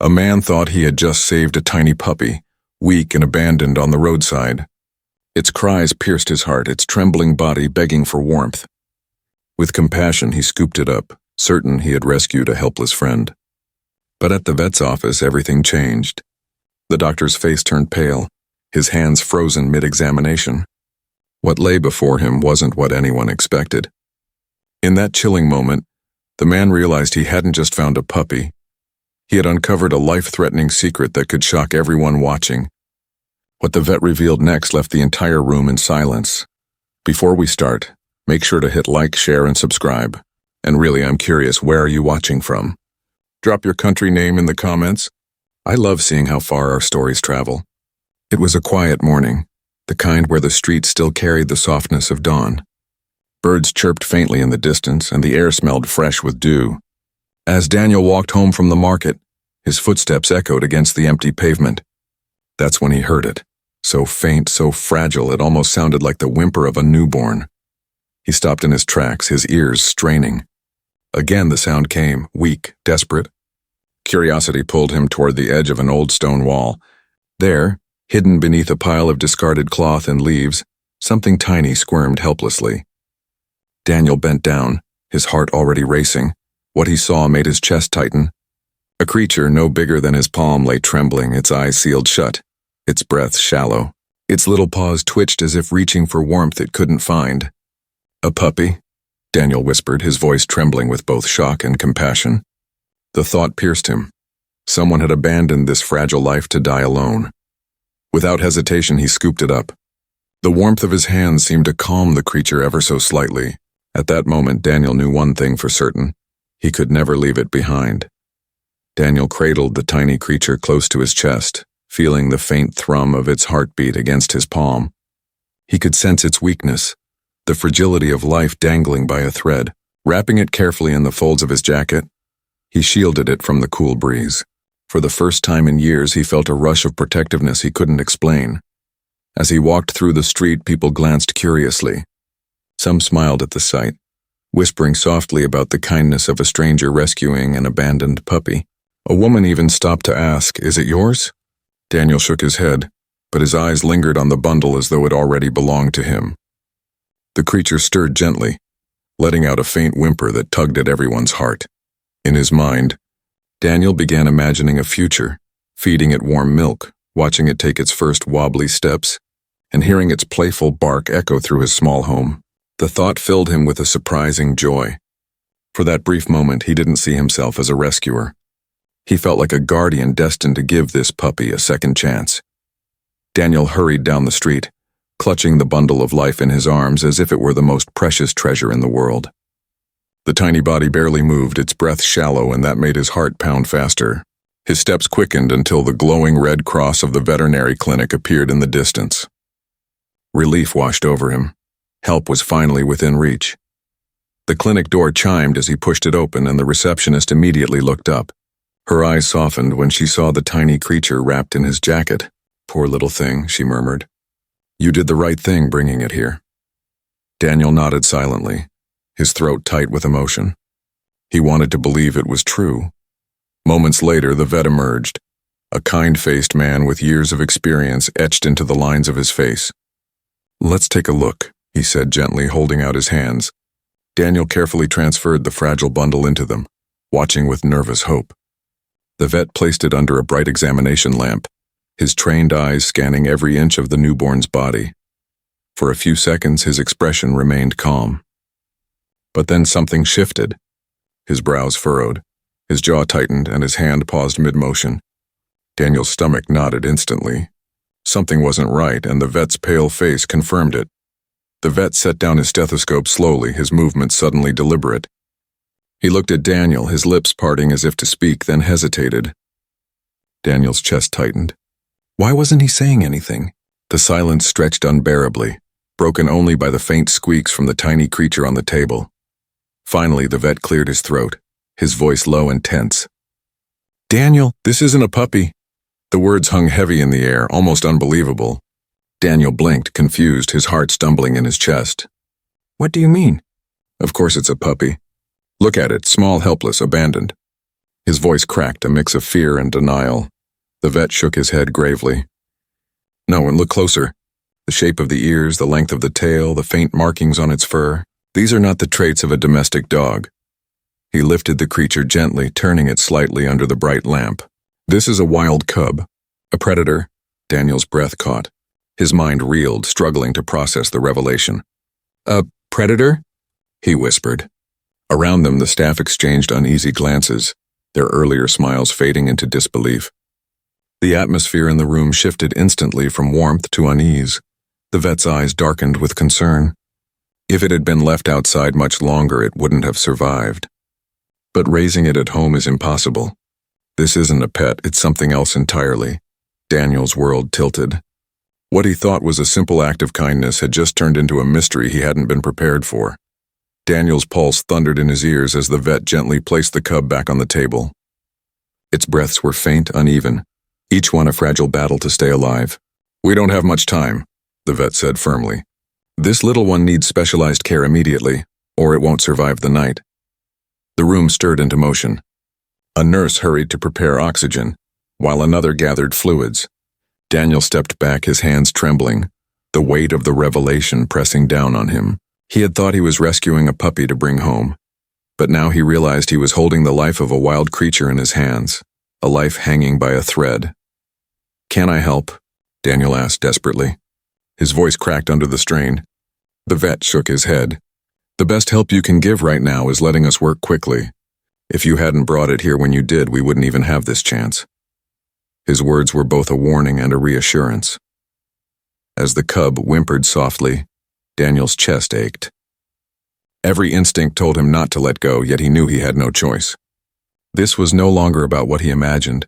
A man thought he had just saved a tiny puppy, weak and abandoned on the roadside. Its cries pierced his heart, its trembling body begging for warmth. With compassion, he scooped it up, certain he had rescued a helpless friend. But at the vet's office, everything changed. The doctor's face turned pale, his hands frozen mid-examination. What lay before him wasn't what anyone expected. In that chilling moment, the man realized he hadn't just found a puppy. He had uncovered a life-threatening secret that could shock everyone watching. What the vet revealed next left the entire room in silence. Before we start, make sure to hit like, share, and subscribe. And really, I'm curious, where are you watching from? Drop your country name in the comments. I love seeing how far our stories travel. It was a quiet morning, the kind where the streets still carried the softness of dawn. Birds chirped faintly in the distance, and the air smelled fresh with dew. As Daniel walked home from the market, his footsteps echoed against the empty pavement. That's when he heard it, so faint, so fragile, it almost sounded like the whimper of a newborn. He stopped in his tracks, his ears straining. Again the sound came, weak, desperate. Curiosity pulled him toward the edge of an old stone wall. There, hidden beneath a pile of discarded cloth and leaves, something tiny squirmed helplessly. Daniel bent down, his heart already racing. What he saw made his chest tighten. A creature no bigger than his palm lay trembling, its eyes sealed shut, its breath shallow. Its little paws twitched as if reaching for warmth it couldn't find. "A puppy?" Daniel whispered, his voice trembling with both shock and compassion. The thought pierced him. Someone had abandoned this fragile life to die alone. Without hesitation, he scooped it up. The warmth of his hands seemed to calm the creature ever so slightly. At that moment, Daniel knew one thing for certain. He could never leave it behind. Daniel cradled the tiny creature close to his chest, feeling the faint thrum of its heartbeat against his palm. He could sense its weakness, the fragility of life dangling by a thread. Wrapping it carefully in the folds of his jacket, he shielded it from the cool breeze. For the first time in years, he felt a rush of protectiveness he couldn't explain. As he walked through the street, people glanced curiously. Some smiled at the sight, whispering softly about the kindness of a stranger rescuing an abandoned puppy. A woman even stopped to ask, "Is it yours?" Daniel shook his head, but his eyes lingered on the bundle as though it already belonged to him. The creature stirred gently, letting out a faint whimper that tugged at everyone's heart. In his mind, Daniel began imagining a future, feeding it warm milk, watching it take its first wobbly steps, and hearing its playful bark echo through his small home. The thought filled him with a surprising joy. For that brief moment, he didn't see himself as a rescuer. He felt like a guardian destined to give this puppy a second chance. Daniel hurried down the street, clutching the bundle of life in his arms as if it were the most precious treasure in the world. The tiny body barely moved, its breath shallow, and that made his heart pound faster. His steps quickened until the glowing red cross of the veterinary clinic appeared in the distance. Relief washed over him. Help was finally within reach. The clinic door chimed as he pushed it open, and the receptionist immediately looked up. Her eyes softened when she saw the tiny creature wrapped in his jacket. "Poor little thing," she murmured. "You did the right thing bringing it here." Daniel nodded silently, his throat tight with emotion. He wanted to believe it was true. Moments later, the vet emerged, a kind-faced man with years of experience etched into the lines of his face. "Let's take a look," he said gently, holding out his hands. Daniel carefully transferred the fragile bundle into them, watching with nervous hope. The vet placed it under a bright examination lamp, his trained eyes scanning every inch of the newborn's body. For a few seconds, his expression remained calm. But then something shifted. His brows furrowed, his jaw tightened, and his hand paused mid-motion. Daniel's stomach knotted instantly. Something wasn't right, and the vet's pale face confirmed it. The vet set down his stethoscope slowly, his movements suddenly deliberate. He looked at Daniel, his lips parting as if to speak, then hesitated. Daniel's chest tightened. Why wasn't he saying anything? The silence stretched unbearably, broken only by the faint squeaks from the tiny creature on the table. Finally, the vet cleared his throat, his voice low and tense. "Daniel, this isn't a puppy." The words hung heavy in the air, almost unbelievable. Daniel blinked, confused, his heart stumbling in his chest. "What do you mean?" "Of course it's a puppy. Look at it, small, helpless, abandoned." His voice cracked, a mix of fear and denial. The vet shook his head gravely. No, and look closer. The shape of the ears, the length of the tail, the faint markings on its fur. These are not the traits of a domestic dog. He lifted the creature gently, turning it slightly under the bright lamp. This is a wild cub. A predator. Daniel's breath caught. His mind reeled, struggling to process the revelation. A predator? He whispered. Around them, the staff exchanged uneasy glances, their earlier smiles fading into disbelief. The atmosphere in the room shifted instantly from warmth to unease. The vet's eyes darkened with concern. If it had been left outside much longer, it wouldn't have survived. But raising it at home is impossible. This isn't a pet, it's something else entirely. Daniel's world tilted. What he thought was a simple act of kindness had just turned into a mystery he hadn't been prepared for. Daniel's pulse thundered in his ears as the vet gently placed the cub back on the table. Its breaths were faint, uneven, each one a fragile battle to stay alive. We don't have much time, the vet said firmly. This little one needs specialized care immediately, or it won't survive the night. The room stirred into motion. A nurse hurried to prepare oxygen, while another gathered fluids. Daniel stepped back, his hands trembling, the weight of the revelation pressing down on him. He had thought he was rescuing a puppy to bring home, but now he realized he was holding the life of a wild creature in his hands, a life hanging by a thread. Can I help? Daniel asked desperately. His voice cracked under the strain. The vet shook his head. The best help you can give right now is letting us work quickly. If you hadn't brought it here when you did, we wouldn't even have this chance. His words were both a warning and a reassurance. As the cub whimpered softly, Daniel's chest ached. Every instinct told him not to let go, yet he knew he had no choice. This was no longer about what he imagined.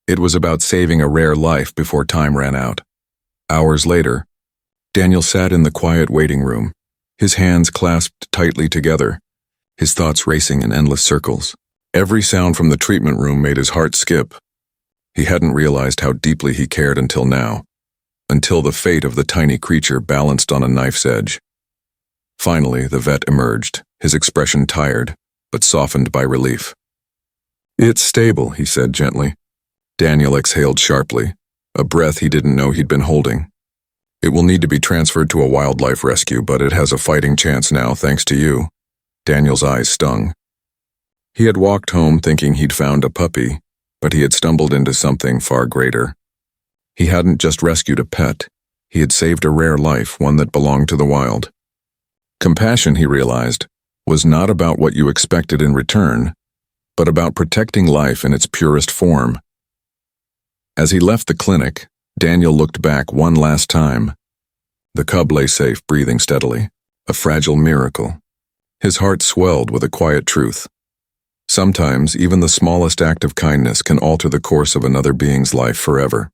It was about saving a rare life before time ran out. Hours later, Daniel sat in the quiet waiting room, his hands clasped tightly together, his thoughts racing in endless circles. Every sound from the treatment room made his heart skip. He hadn't realized how deeply he cared until now. Until the fate of the tiny creature balanced on a knife's edge. Finally, the vet emerged, his expression tired, but softened by relief. It's stable, he said gently. Daniel exhaled sharply, a breath he didn't know he'd been holding. It will need to be transferred to a wildlife rescue, but it has a fighting chance now, thanks to you. Daniel's eyes stung. He had walked home thinking he'd found a puppy, but he had stumbled into something far greater. He hadn't just rescued a pet, he had saved a rare life, one that belonged to the wild. Compassion, he realized, was not about what you expected in return, but about protecting life in its purest form. As he left the clinic, Daniel looked back one last time. The cub lay safe, breathing steadily, a fragile miracle. His heart swelled with a quiet truth. Sometimes, even the smallest act of kindness can alter the course of another being's life forever.